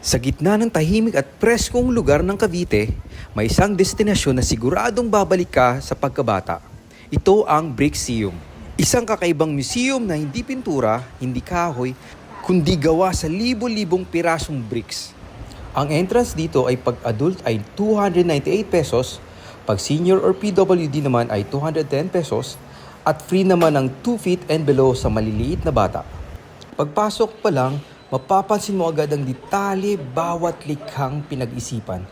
Sa gitna ng tahimik at preskong lugar ng Cavite, may isang destinasyon na siguradong babalik ka sa pagkabata. Ito ang Brixium. Isang kakaibang museum na hindi pintura, hindi kahoy, kundi gawa sa libo-libong pirasong bricks. Ang entrance dito ay pag adult ay 298 pesos, pag senior or PWD naman ay 210 pesos, at free naman ang 2 feet and below sa maliliit na bata. Pagpasok pa lang, mapapansin mo agad ang detalye bawat likhang pinag-isipan,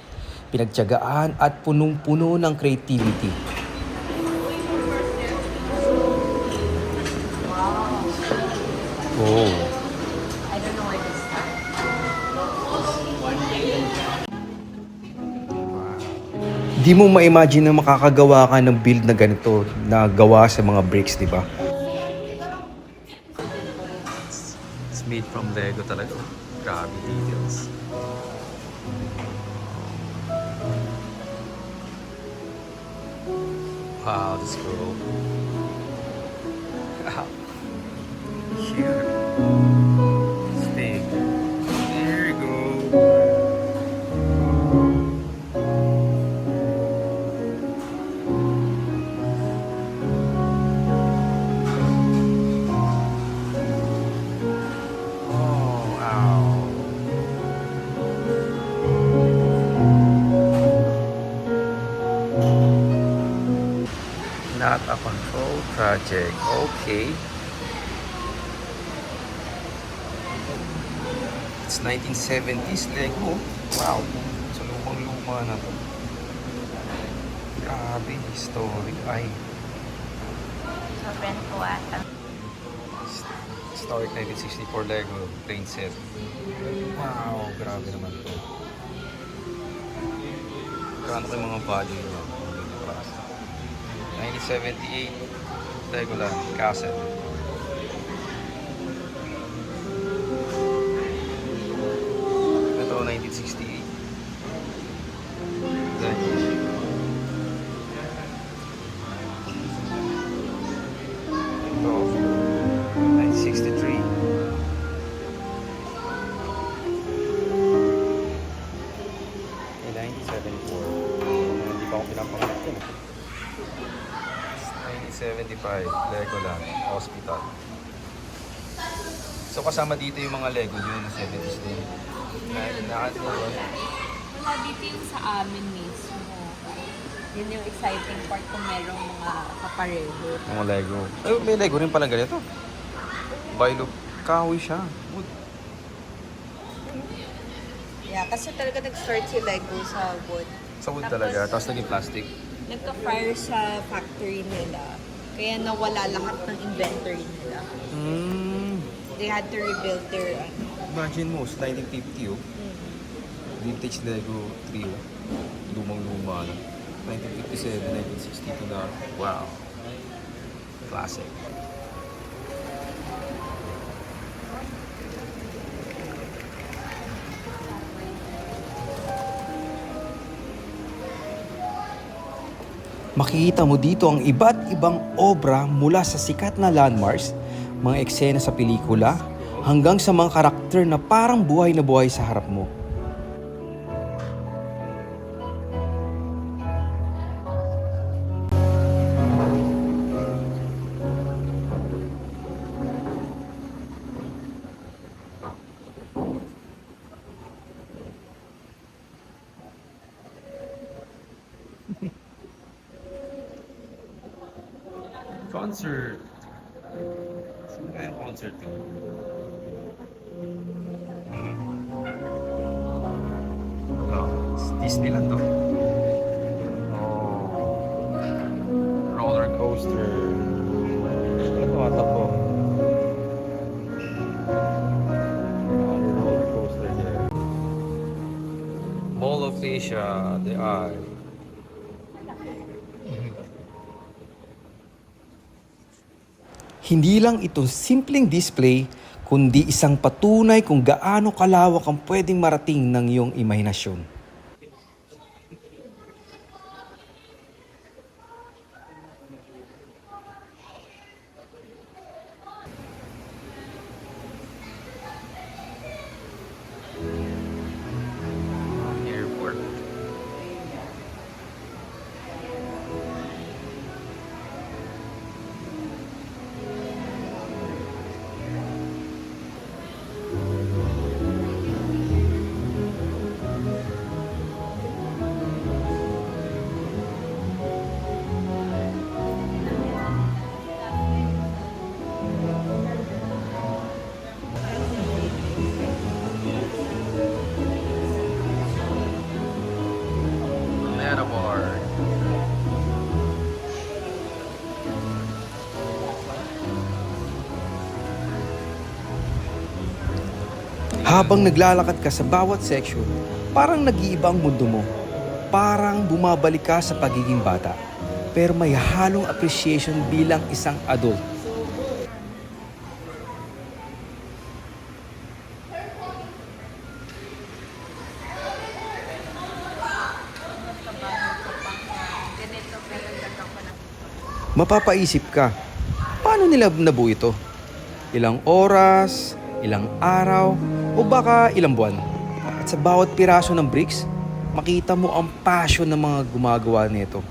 pinagtiyagaan at punong-puno ng creativity. Oh. I don't know where to start. Di mo ma-imagine na makakagawa ka ng build na ganito na gawa sa mga bricks, di ba? It's made from Lego talaga. Grabe details. Wow, that's cool. Wow. Here. Stick. There you go. Oh, wow. Not a control project. Okay. It's 1970s Lego. Wow. Sa lumang-luma na to. Grabe, history. Ay, So, friend ko ata. historic 1964 Lego plane set. Wow, grabe naman to. Kano ko yung mga value nyo? 1978 Legoland Castle. Ito 1968 Lego. Ito 1963 1974. Hindi pa ako pinapangalit yun. 1975 Legoland Hospital. So kasama dito yung mga Lego yun sa 70s din. Nakat mo ba? Wala dito yung sa amin mismo. Yun yung exciting part kung merong mga kapareho. Mga Lego. Ay, may Lego rin pala ganito. Bailo. Kahoy siya. Wood. Yeah, kasi talaga nag-start si Lego sa wood. Sa wood talaga. Tapos naging plastic. Nagka-fire sa factory nila. Kaya nawala lahat ng inventory nila. They had to rebuild their Imagine mo, sa 1950 oh. Vintage Lego 3 oh. Lumang-luma na. 1957, 1962 na. Wow. Classic. Makikita mo dito ang iba't ibang obra mula sa sikat na landmarks, mga eksena sa pelikula, hanggang sa mga karakter na parang buhay na buhay sa harap mo. Concert. Saan kaya yung concert to? Oh, it's Disneyland to. Oh. Roller coaster. Ito ata po. Roller coaster there. Mall of Asia, the Eye. Hindi lang ito simpleng display, kundi isang patunay kung gaano kalawak ang pwedeng marating ng iyong imahinasyon. Habang naglalakad ka sa bawat section, parang nag-iiba ang mundo mo. Parang bumabalik ka sa pagiging bata. Pero may halong appreciation bilang isang adult. Mapapaisip ka, paano nila nabuo ito? Ilang oras, ilang araw, o baka ilang buwan? At sa bawat piraso ng bricks, makita mo ang passion ng mga gumagawa nito.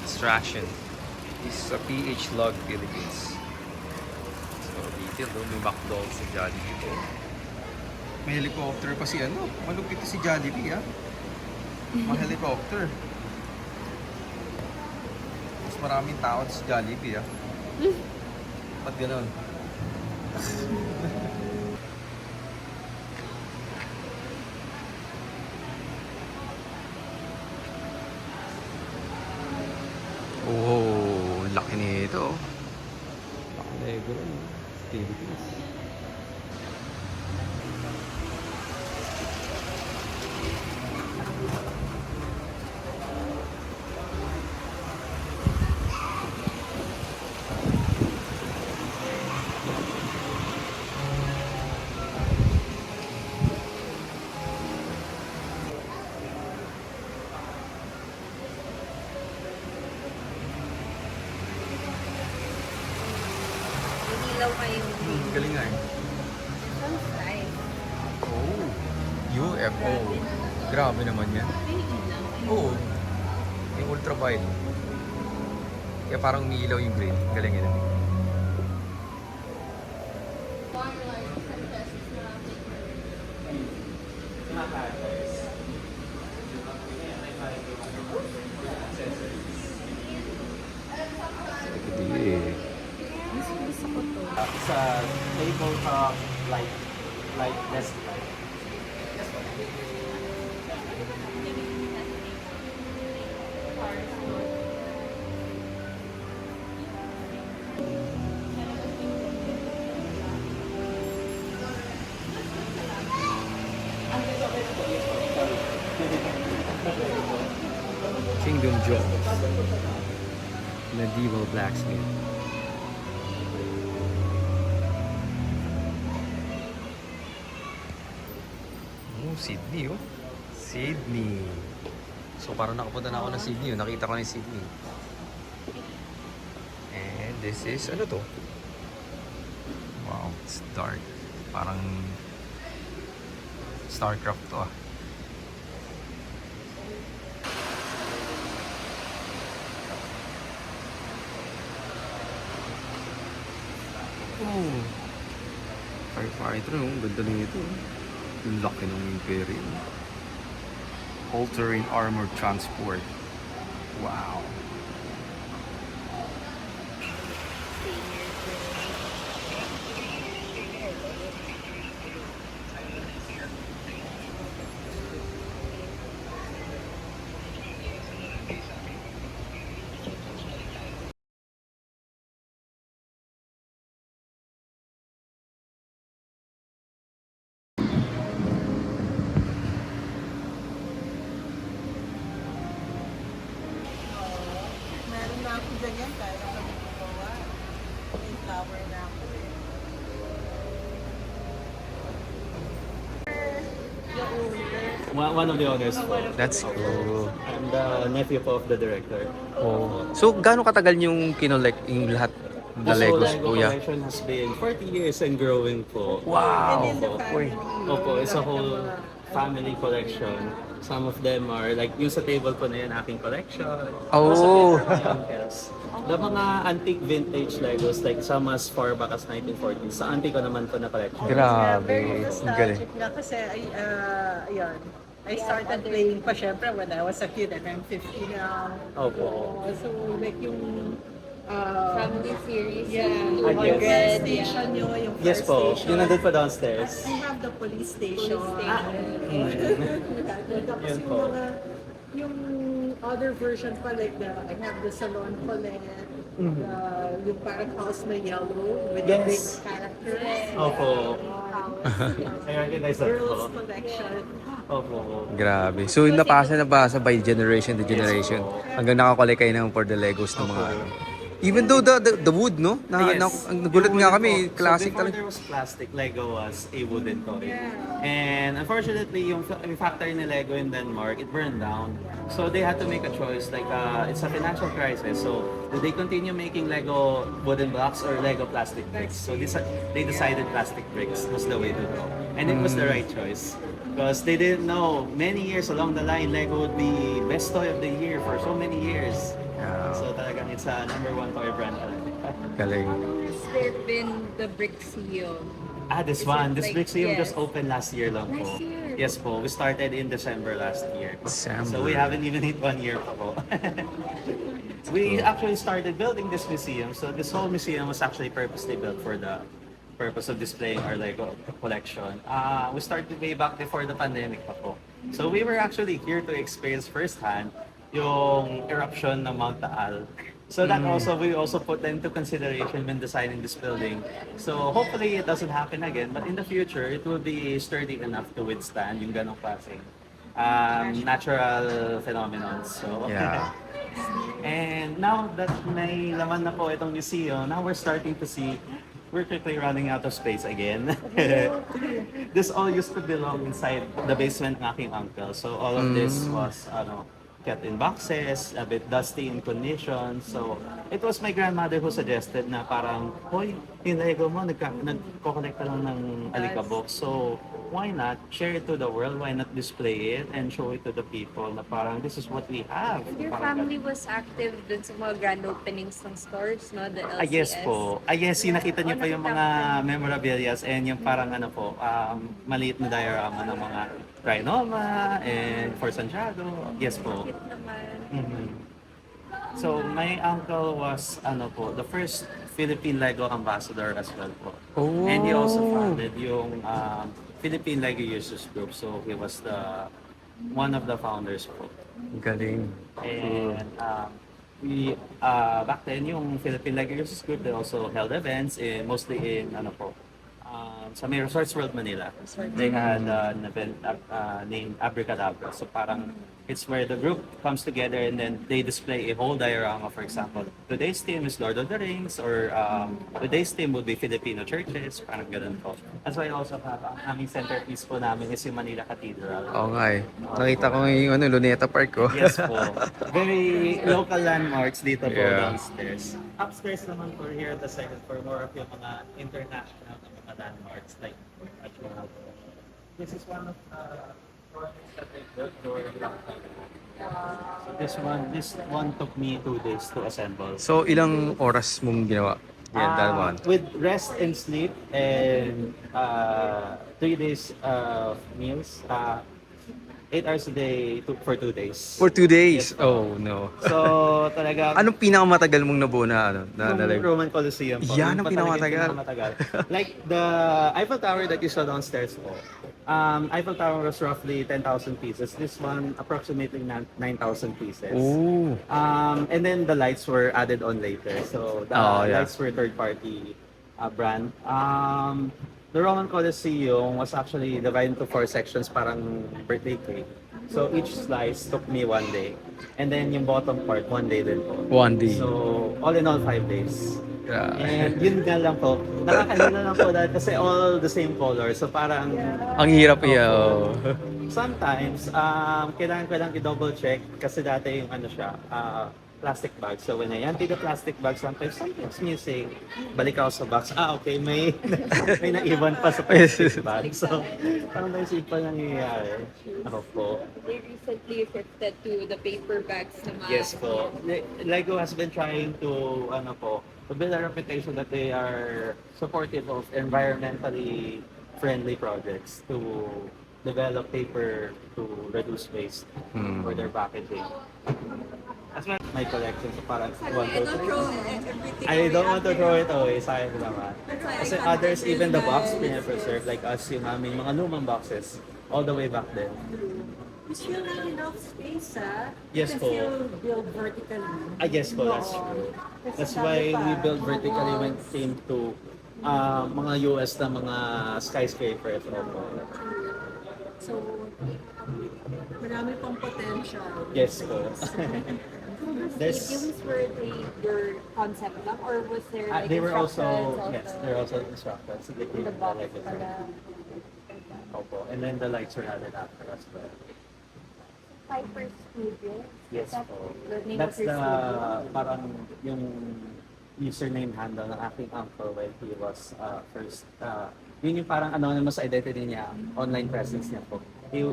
Construction. This is sa PH Log Philippines. So, dito may McDonald's sa Jollibee po. May helicopter pa si ano. Malupit si Jollibee, ah. May helicopter. Mas maraming tao sa Jollibee, ah. Ba't ganun? Oh, laki nito. Laki Lego rin. Philippines. Ilaw kayong Galing nga eh. Some style. Oh, UFO. Grabe naman yan. Oo. Yung ultraviolet. Kaya parang umiilaw yung green. Galing yun. Hindi eh. Gusto ko to. It's a tabletop light desk light. Kingdom Jones. Medieval blacksmith. Oh, Sydney oh. Sydney. So parang nakapunta na ako ng Sydney. Oh. Nakita ko na yung Sydney. And this is, ano to? Wow, it's dark. Parang Starcraft to ah. Oh. Firefighter, oh. Ganda nito. Yung laki ng Imperium. All-terrain armored transport. Wow. Meron na ako ganyan, kaya ako gumawa. May flower na ako eh. One of the owners po. That's cool. I'm the nephew po of the director. Oh. So, gaano katagal yung kinolect yung lahat the The Legos, Lego kuya? collection has been 40 years and growing po. Wow! Opo. Opo, it's a whole family collection. Some of them are like yung sa table ko na yan, aking collection. Oh! Sa my uncles. The mga antique vintage Legos, like some as far back as 1940s. Sa auntie ko naman po na collection. Grabe. Very Ang galing. nostalgic na kasi, ayun. I started playing pa syempre when I was a kid and I'm 50 now. Opo. So like yung Family series. Yeah, I yung guess. station nyo, yung Yes fire po, station. yung nandun pa downstairs. I have the police station. Tapos Yun yung po. mga, yung other version pa, like I have the Salon Colette, yung parang house na yellow with the big Yes. characters. Opo. I recognize that Girls po. collection. Opo. Grabe. So, napasa na ba sa by generation to generation? Hanggang nakakolek kayo ng for the Legos ng mga ano. Even though the wood, no? Yes. Ang nagulat Yung nga wooden kami, po. classic So before talaga. there was plastic, Lego was a wooden toy. And unfortunately, yung factory ni Lego in Denmark, it burned down. So they had to make a choice, like it's a financial crisis. So do they continue making Lego wooden blocks or Lego plastic bricks? So they decided plastic bricks was the way to go. And it was the right choice. Because they didn't know, many years along the line, Lego would be best toy of the year for so many years. Yeah. So talagang it's a #1 toy brand talaga. Galing. Has there been the Brixium? This Is one. it This like- Brixium just yes. opened last year lang po. Last year? Yes po. We started in December last year. December. So we haven't even hit 1 year pa po. We actually started building this museum. So this whole museum was actually purposely built for the purpose of displaying our Lego collection. We started way back before the pandemic pa po. So we were actually here to experience firsthand yung eruption ng Mount Taal. So that we also put into consideration when designing this building. So hopefully it doesn't happen again, but in the future it will be sturdy enough to withstand yung ganong klaseng natural phenomenon. So Yeah. and now that may laman na po itong museum, now we're starting to see we're quickly running out of space again. This all used to belong inside the basement ng aking uncle. So all of this was kept in boxes, a bit dusty in condition. So it was my grandmother who suggested na parang, hoy, yung Lego mo, nagko-collect ka lang ng alikabok. So why not share it to the world? Why not display it and show it to the people na parang this is what we have. Your Parang family was active dun sa mga grand openings ng stores, no? The LCS. yes po. Yes, nakita niyo Oh, pa yung nakita mga memorabilia and yung parang maliit na diorama ng mga Trinoma and for Santiago. Yes po. Cute naman. Mhm. So my uncle was the first Philippine Lego ambassador as well po. Oh. And he also founded yung Philippine Lego Users Group. So he was one of the founders po. Galing. And we back then yung Philippine Lego Users Group, they also held events mostly in sa may Resorts World Manila. They had an event named Abracadabra. So parang it's where the group comes together and then they display a whole diorama. For example, today's theme is Lord of the Rings or today's theme would be Filipino churches. Parang ganun po. That's why also ang aming centerpiece po namin is yung Manila Cathedral. Oo nga eh. Nakita ko yung Luneta Park ko. Yes po. Very local landmarks dito po Yeah. downstairs. Upstairs naman po here at the second floor, more of yung mga international na mga landmarks like Taj Mahal. This is one of the drawings that I built during lockdown. So this one took me 2 days to assemble. So, ilang oras mong ginawa? Yeah, that one. With rest and sleep and 3 days of meals, 8 hours a day for 2 days. For 2 days? Yes, po. Oh, no. So talaga Anong pinakamatagal mong nabuo na yung Lego? Roman Colosseum po. Yan Yun ang pa talaga yung pinakamatagal. Like the Eiffel Tower that you saw downstairs po. Eiffel Tower was roughly 10,000 pieces. This one approximately 9,000 pieces. Oh. And then the lights were added on later. So the Oh, yeah. lights were third-party brand. The Roman Colosseum was actually divided into 4 sections, parang birthday cake. So each slice took me 1 day. And then yung bottom part, 1 day din po. 1 day. So all in all, 5 days. Grabe. And yun nga lang po, nakakalina lang po dahil kasi all the same color. So parang Ang hirap iyo. sometimes, kailangan ko lang i-double check kasi dati yung plastic bag. So when I empty the plastic bag, sometimes missing. Balik ako sa box. Okay, may naiwan pa sa plastic bag. So parang naisip pa nangyayari. Ako po. They recently shifted to the paper bags naman. Yes po. Lego has been trying to build a reputation that they are supportive of environmentally friendly projects to develop paper to reduce waste for their packaging. That's my collection. So parang 1, 2, 3. I don't want to throw it away. Sayang naman. Kasi others, even the box, preserve. Like us, yung aming mga lumang boxes. All the way back then. You still have enough space, ah? Yes You po. can still build vertically. I guess po, that's true. That's why we built vertically when it came to mga US na mga skyscrapers. So, marami pang potential. Yes po. There's, Mediums were your concept lang, or was there like they were also, instructions yes, they're also instructed. So they in gave the box like, pala? Opo. And then the lights were added after as well. Piper Studio? Yes Is that po. the name That's of your the, studio? parang yung username handle ng aking uncle when he was first, yun yung parang anonymous identity niya, online presence niya po. He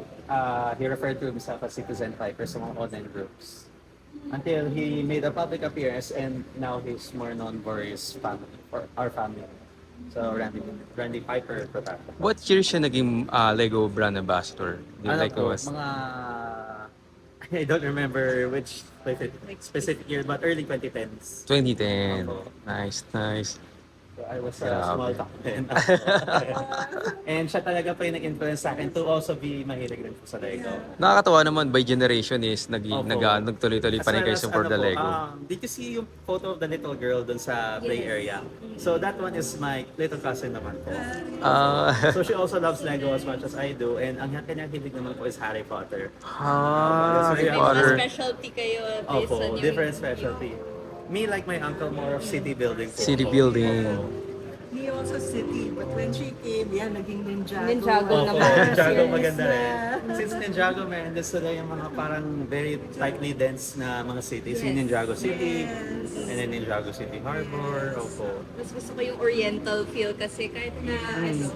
referred to himself as Citizen Piper sa mga online groups. Until he made a public appearance and now he's more known for his family, for our family. So Randy Piper Production. What year siya naging Lego brand ambassador? Ano Like po, was mga I don't remember which specific year, but early 2010s. 2010. Opo. Nice, nice. So I was Grabe. small back then. And siya talaga pa yung nag-influence sa akin to also be mahilig rin po sa Lego. Nakakatawa naman by generation is Opo. nagtuloy-tuloy pa rin kayo As well as, support the ano po, Lego. did you see yung photo of the little girl dun sa play area? So that one is my little cousin naman po. So she also loves Lego as much as I do, and ang kanyang hilig naman po is Harry Potter. Harry May Potter. Specialty kayo based on Opo, yung... different specialty. Me, like my uncle, more of city building po. City Opo. building. Me also city, but when she came, yan, naging Ninjago. Ninjago Opo, naman. Ninjago Yes, maganda rin. yeah. Since Ninjago, meron din sila yung mga parang very tightly dense na mga cities. Yung Ninjago City, and then Ninjago City Harbor, opo. Mas gusto ko yung oriental feel kasi kahit na ano,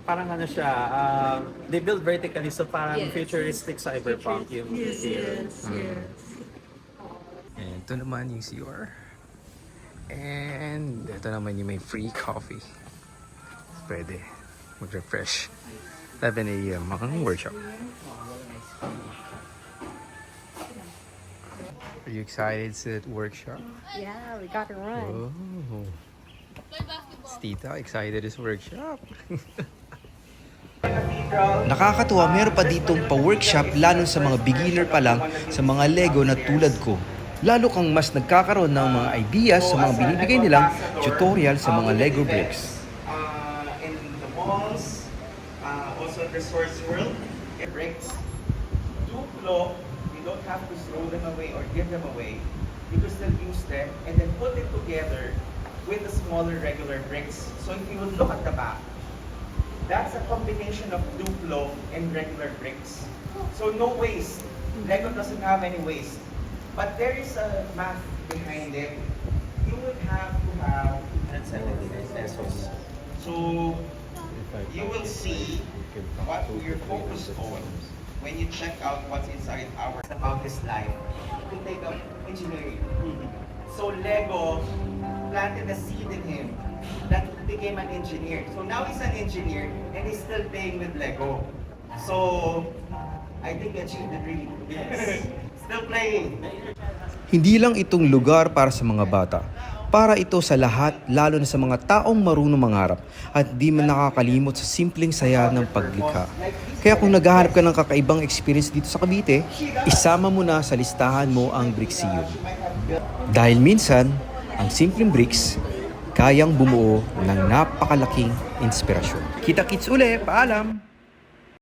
Parang ano siya, they build vertically, so parang Yes. futuristic cyberpunk yung Yes, feel. yes, yes. And ito naman yung CR. And ito naman yung may free coffee. Pwede mag-refresh. 11 a.m. ang workshop. Are you excited sa workshop? yeah, we got to run. Oh. Si Tita, excited is workshop. Nakakatuwa, meron pa ditong pa-workshop lalo sa mga beginner pa lang sa mga Lego na tulad ko. Lalo kang mas nagkakaroon ng mga ideas sa mga binibigay nilang tutorial sa mga Lego bricks. In the malls, also in Resource World, bricks. Duplo, you don't have to throw them away or give them away. You can still use them and then put it together with the smaller regular bricks. So if you look at the back, that's a combination of Duplo and regular bricks. So no waste. Lego doesn't have any waste. But there is a math behind it. You would have to have 179 pesos. So you will see what we're focused on when you check out what's inside our about his life. To take up engineering. So Lego planted a seed in him that became an engineer. So now he's an engineer and he's still playing with Lego. So I think we achieved it really. Yes. Still playing. Hindi lang itong lugar para sa mga bata. Para ito sa lahat, lalo na sa mga taong marunong mangarap at di man nakakalimot sa simpleng saya ng paglikha. Kaya kung naghahanap ka ng kakaibang experience dito sa Cavite, isama mo na sa listahan mo ang Brixium. Dahil minsan, ang simpleng bricks, kayang bumuo ng napakalaking inspirasyon. Kita-kits uli, paalam!